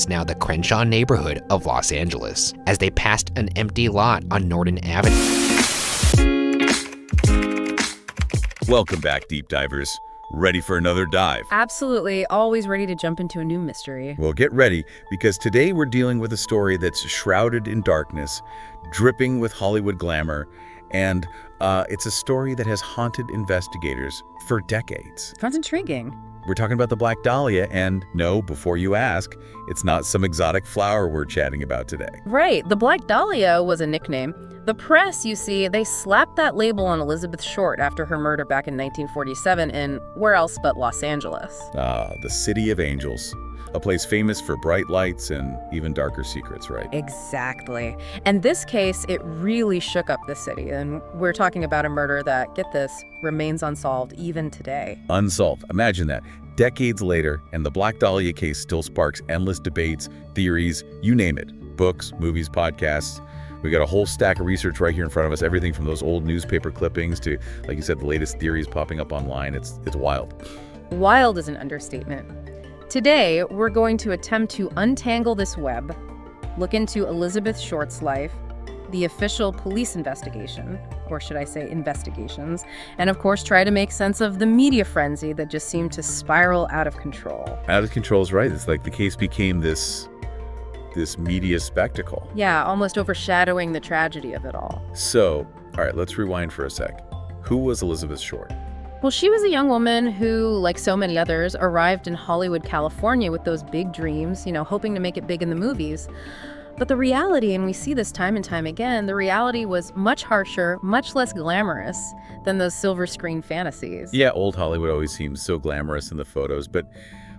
It's now the Crenshaw neighborhood of Los Angeles, as they passed an empty lot on Norton Avenue. Welcome back, deep divers. Ready for another dive? Absolutely. Always ready to jump into a new mystery. Well, get ready, because today we're dealing with a story that's shrouded in darkness, dripping with Hollywood glamour, and it's a story that has haunted investigators for decades. Sounds intriguing. We're talking about the Black Dahlia, and no, before you ask, it's not some exotic flower we're chatting about today. Right. The Black Dahlia was a nickname. The press, you see, they slapped that label on Elizabeth Short after her murder back in 1947 in where else but Los Angeles. The City of Angels. A place famous for bright lights and even darker secrets, right? Exactly. And this case, it really shook up the city. And we're talking about a murder that, get this, remains unsolved even today. Unsolved. Imagine that. Decades later, and the Black Dahlia case still sparks endless debates, theories, you name it. Books, movies, podcasts. We got a whole stack of research right here in front of us. Everything from those old newspaper clippings to, like you said, the latest theories popping up online. It's wild. Wild is an understatement. Today, we're going to attempt to untangle this web, look into Elizabeth Short's life, the official police investigation, or should I say investigations, and of course try to make sense of the media frenzy that just seemed to spiral out of control. Out of control is right. It's like the case became this media spectacle. Yeah, almost overshadowing the tragedy of it all. So, all right, let's rewind for a sec. Who was Elizabeth Short? Well, she was a young woman who, like so many others, arrived in Hollywood, California with those big dreams, hoping to make it big in the movies. But the reality, and we see this time and time again, the reality was much harsher, much less glamorous than those silver screen fantasies. Yeah, old Hollywood always seems so glamorous in the photos, but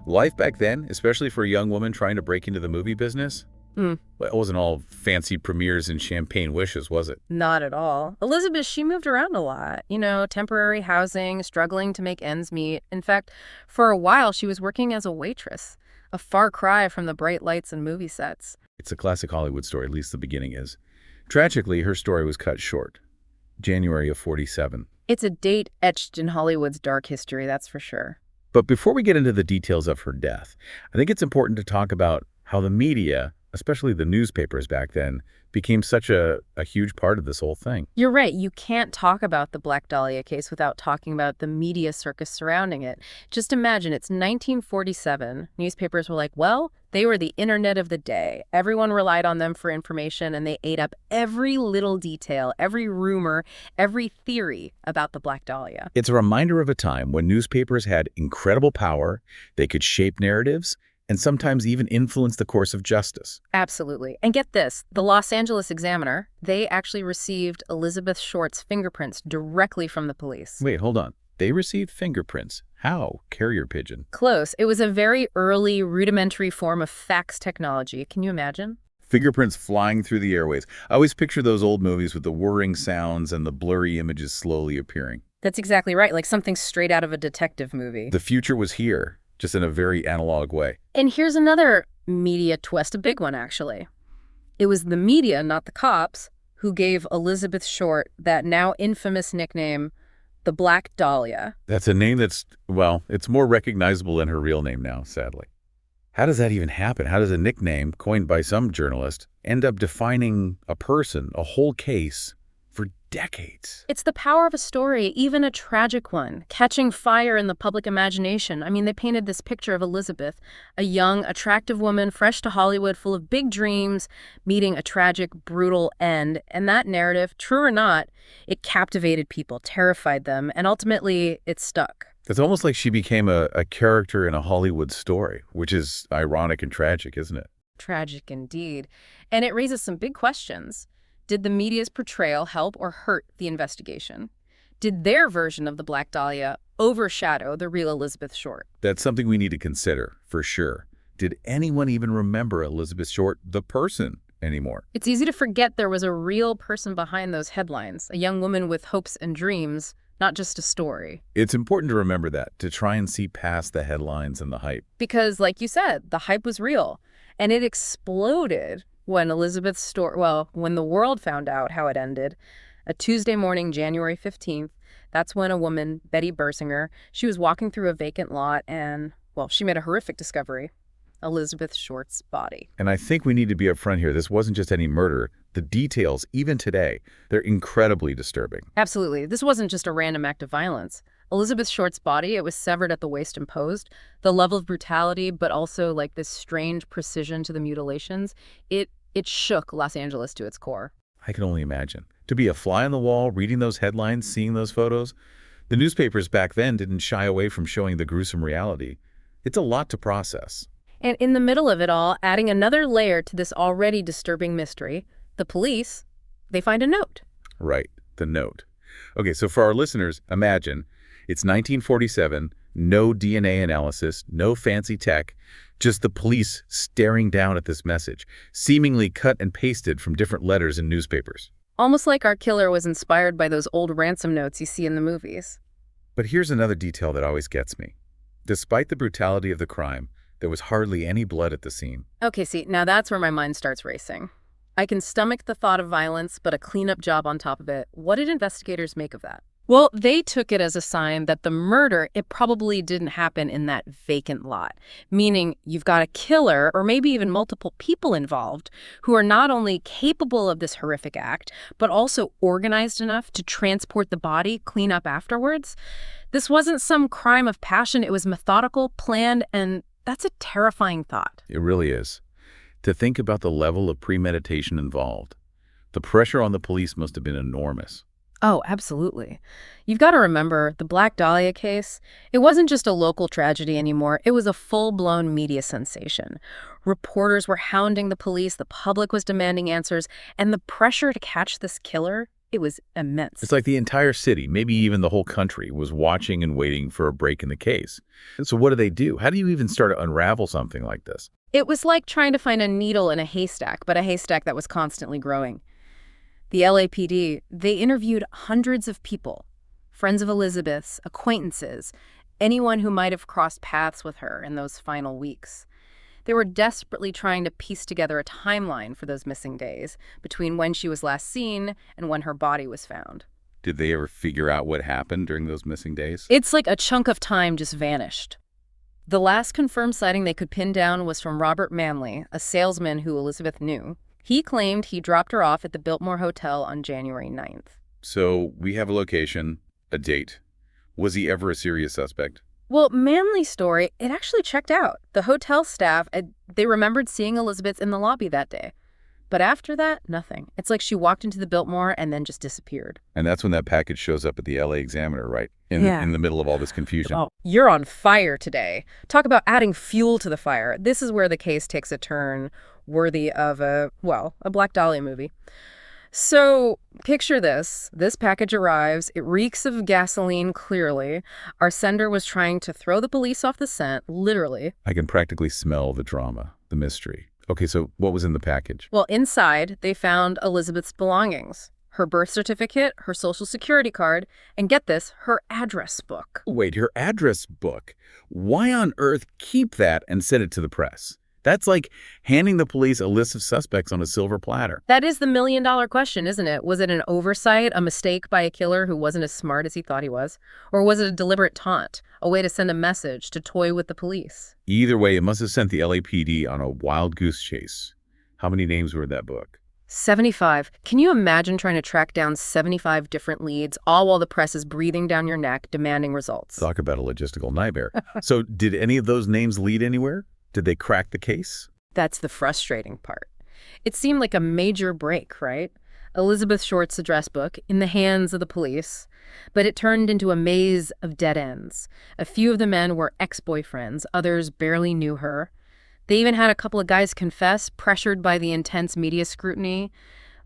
life back then, especially for a young woman trying to break into the movie business, well, it wasn't all fancy premieres and champagne wishes, was it? Not at all. Elizabeth, she moved around a lot. Temporary housing, struggling to make ends meet. In fact, for a while, she was working as a waitress, a far cry from the bright lights and movie sets. It's a classic Hollywood story, at least the beginning is. Tragically, her story was cut short. January of 47. It's a date etched in Hollywood's dark history, that's for sure. But before we get into the details of her death, I think it's important to talk about how the media, especially the newspapers back then, became such a huge part of this whole thing. You're right. You can't talk about the Black Dahlia case without talking about the media circus surrounding it. Just imagine, it's 1947. Newspapers were like, well, they were the internet of the day. Everyone relied on them for information, and they ate up every little detail, every rumor, every theory about the Black Dahlia. It's a reminder of a time when newspapers had incredible power, they could shape narratives, and sometimes even influence the course of justice. Absolutely. And get this, the Los Angeles Examiner, they actually received Elizabeth Short's fingerprints directly from the police. Wait, hold on. They received fingerprints. How? Carrier pigeon. Close. It was a very early, rudimentary form of fax technology. Can you imagine? Fingerprints flying through the airways. I always picture those old movies with the whirring sounds and the blurry images slowly appearing. That's exactly right, like something straight out of a detective movie. The future was here, just in a very analog way. And here's another media twist, a big one, actually. It was the media, not the cops, who gave Elizabeth Short that now infamous nickname, the Black Dahlia. That's a name that's, well, it's more recognizable than her real name now, sadly. How does that even happen? How does a nickname, coined by some journalist, end up defining a person, a whole case, for decades? It's the power of a story, even a tragic one, catching fire in the public imagination. I mean, they painted this picture of Elizabeth, a young, attractive woman, fresh to Hollywood, full of big dreams, meeting a tragic, brutal end. And that narrative, true or not, it captivated people, terrified them, and ultimately it stuck. It's almost like she became a character in a Hollywood story, which is ironic and tragic, isn't it? Tragic indeed. And it raises some big questions. Did the media's portrayal help or hurt the investigation? Did their version of the Black Dahlia overshadow the real Elizabeth Short? That's something we need to consider, for sure. Did anyone even remember Elizabeth Short, the person, anymore? It's easy to forget there was a real person behind those headlines, a young woman with hopes and dreams, not just a story. It's important to remember that, to try and see past the headlines and the hype. Because, like you said, the hype was real, and it exploded when Elizabeth's story, when the world found out how it ended. A Tuesday morning, January 15th, that's when a woman, Betty Bersinger, she was walking through a vacant lot and, she made a horrific discovery. Elizabeth Short's body. And I think we need to be upfront here. This wasn't just any murder. The details, even today, they're incredibly disturbing. Absolutely. This wasn't just a random act of violence. Elizabeth Short's body, it was severed at the waist and posed. The level of brutality, but also like this strange precision to the mutilations, it shook Los Angeles to its core. I can only imagine. To be a fly on the wall, reading those headlines, seeing those photos, the newspapers back then didn't shy away from showing the gruesome reality. It's a lot to process. And in the middle of it all, adding another layer to this already disturbing mystery, the police, they find a note. Right, the note. Okay, so for our listeners, imagine it's 1947, no DNA analysis, no fancy tech, just the police staring down at this message, seemingly cut and pasted from different letters in newspapers. Almost like our killer was inspired by those old ransom notes you see in the movies. But here's another detail that always gets me. Despite the brutality of the crime, there was hardly any blood at the scene. Okay, see, now that's where my mind starts racing. I can stomach the thought of violence, but a cleanup job on top of it. What did investigators make of that? Well, they took it as a sign that the murder, it probably didn't happen in that vacant lot. Meaning you've got a killer, or maybe even multiple people involved, who are not only capable of this horrific act, but also organized enough to transport the body, clean up afterwards. This wasn't some crime of passion. It was methodical, planned, and that's a terrifying thought. It really is. To think about the level of premeditation involved. The pressure on the police must have been enormous. Oh, absolutely. You've got to remember, the Black Dahlia case, it wasn't just a local tragedy anymore. It was a full-blown media sensation. Reporters were hounding the police, the public was demanding answers, and the pressure to catch this killer, it was immense. It's like the entire city, maybe even the whole country, was watching and waiting for a break in the case. And so what do? How do you even start to unravel something like this? It was like trying to find a needle in a haystack, but a haystack that was constantly growing. The LAPD, they interviewed hundreds of people, friends of Elizabeth's, acquaintances, anyone who might have crossed paths with her in those final weeks. They were desperately trying to piece together a timeline for those missing days between when she was last seen and when her body was found. Did they ever figure out what happened during those missing days? It's like a chunk of time just vanished. The last confirmed sighting they could pin down was from Robert Manley, a salesman who Elizabeth knew. He claimed he dropped her off at the Biltmore Hotel on January 9th. So we have a location, a date. Was he ever a serious suspect? Well, Manley's story, it actually checked out. The hotel staff, they remembered seeing Elizabeth in the lobby that day. But after that, nothing. It's like she walked into the Biltmore and then just disappeared. And that's when that package shows up at the LA Examiner, right? In the middle of all this confusion. Oh, you're on fire today. Talk about adding fuel to the fire. This is where the case takes a turn worthy of a Black Dahlia movie. So picture this. This package arrives. It reeks of gasoline, clearly. Our sender was trying to throw the police off the scent, literally. I can practically smell the drama, the mystery. Okay, so what was in the package? Well, inside, they found Elizabeth's belongings. Her birth certificate, her social security card, and get this, her address book. Wait, her address book? Why on earth keep that and send it to the press? That's like handing the police a list of suspects on a silver platter. That is the million-dollar question, isn't it? Was it an oversight, a mistake by a killer who wasn't as smart as he thought he was? Or was it a deliberate taunt, a way to send a message, to toy with the police? Either way, it must have sent the LAPD on a wild goose chase. How many names were in that book? 75. Can you imagine trying to track down 75 different leads, all while the press is breathing down your neck, demanding results? Talk about a logistical nightmare. So did any of those names lead anywhere? Did they crack the case? That's the frustrating part. It seemed like a major break, right? Elizabeth Short's address book in the hands of the police, but it turned into a maze of dead ends. A few of the men were ex-boyfriends, others barely knew her. They even had a couple of guys confess, pressured by the intense media scrutiny,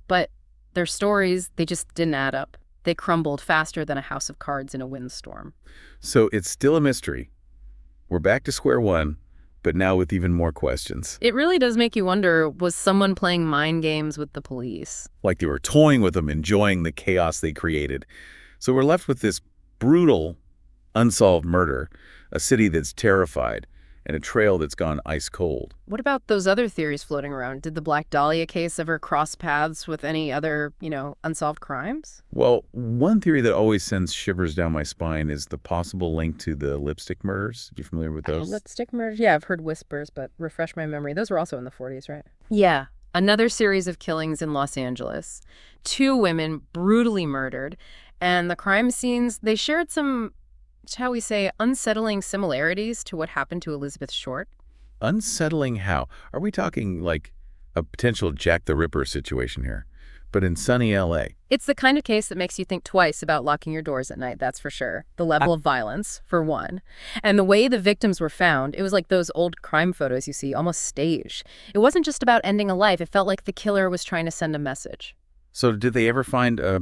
but their stories, they just didn't add up. They crumbled faster than a house of cards in a windstorm. So it's still a mystery. We're back to square one, but now with even more questions. It really does make you wonder, was someone playing mind games with the police? Like they were toying with them, enjoying the chaos they created. So we're left with this brutal, unsolved murder, a city that's terrified, and a trail that's gone ice cold. What about those other theories floating around? Did the Black Dahlia case ever cross paths with any other, unsolved crimes? Well, one theory that always sends shivers down my spine is the possible link to the lipstick murders. You familiar with those? Lipstick murders? Yeah, I've heard whispers, but refresh my memory. Those were also in the 40s, right? Yeah. Another series of killings in Los Angeles. 2 women brutally murdered, and the crime scenes, they shared some, shall we say, unsettling similarities to what happened to Elizabeth Short. Unsettling how? Are we talking like a potential Jack the Ripper situation here, but in sunny L.A.? It's the kind of case that makes you think twice about locking your doors at night, that's for sure. The level of violence, for one. And the way the victims were found, it was like those old crime photos you see, almost staged. It wasn't just about ending a life. It felt like the killer was trying to send a message. So did they ever find a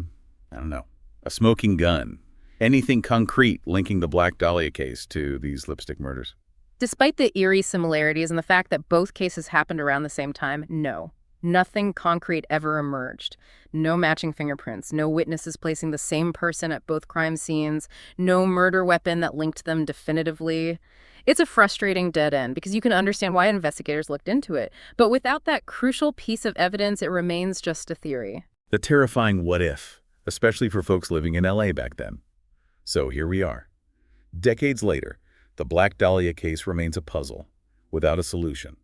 smoking gun? Anything concrete linking the Black Dahlia case to these lipstick murders? Despite the eerie similarities and the fact that both cases happened around the same time, no. Nothing concrete ever emerged. No matching fingerprints, no witnesses placing the same person at both crime scenes, no murder weapon that linked them definitively. It's a frustrating dead end because you can understand why investigators looked into it. But without that crucial piece of evidence, it remains just a theory. The terrifying what if, especially for folks living in L.A. back then. So here we are. Decades later, the Black Dahlia case remains a puzzle, without a solution.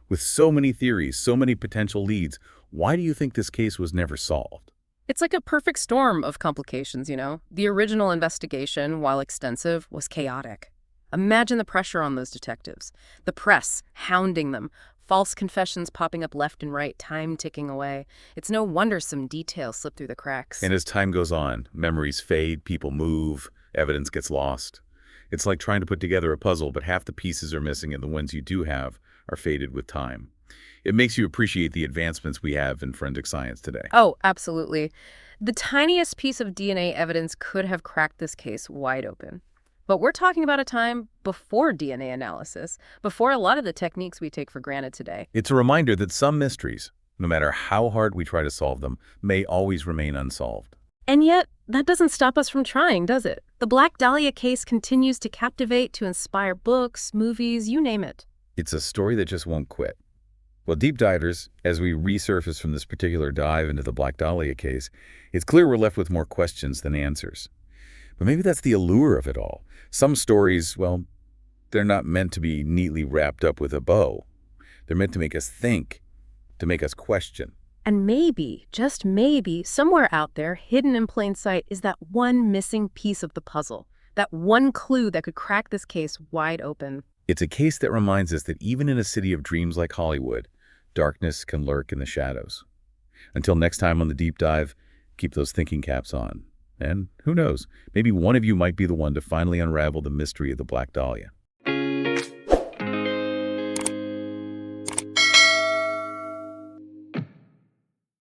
With so many theories, so many potential leads, why do you think this case was never solved? It's like a perfect storm of complications, The original investigation, while extensive, was chaotic. Imagine the pressure on those detectives. The press hounding them, false confessions popping up left and right, time ticking away. It's no wonder some details slip through the cracks. And as time goes on, memories fade, people move, evidence gets lost. It's like trying to put together a puzzle, but half the pieces are missing and the ones you do have are faded with time. It makes you appreciate the advancements we have in forensic science today. Oh, absolutely. The tiniest piece of DNA evidence could have cracked this case wide open. But we're talking about a time before DNA analysis, before a lot of the techniques we take for granted today. It's a reminder that some mysteries, no matter how hard we try to solve them, may always remain unsolved. And yet, that doesn't stop us from trying, does it? The Black Dahlia case continues to captivate, to inspire books, movies, you name it. It's a story that just won't quit. Well, deep divers, as we resurface from this particular dive into the Black Dahlia case, it's clear we're left with more questions than answers. But maybe that's the allure of it all. Some stories, well, they're not meant to be neatly wrapped up with a bow. They're meant to make us think, to make us question. And maybe, just maybe, somewhere out there, hidden in plain sight, is that one missing piece of the puzzle. That one clue that could crack this case wide open. It's a case that reminds us that even in a city of dreams like Hollywood, darkness can lurk in the shadows. Until next time on The Deep Dive, keep those thinking caps on. And who knows, maybe one of you might be the one to finally unravel the mystery of the Black Dahlia.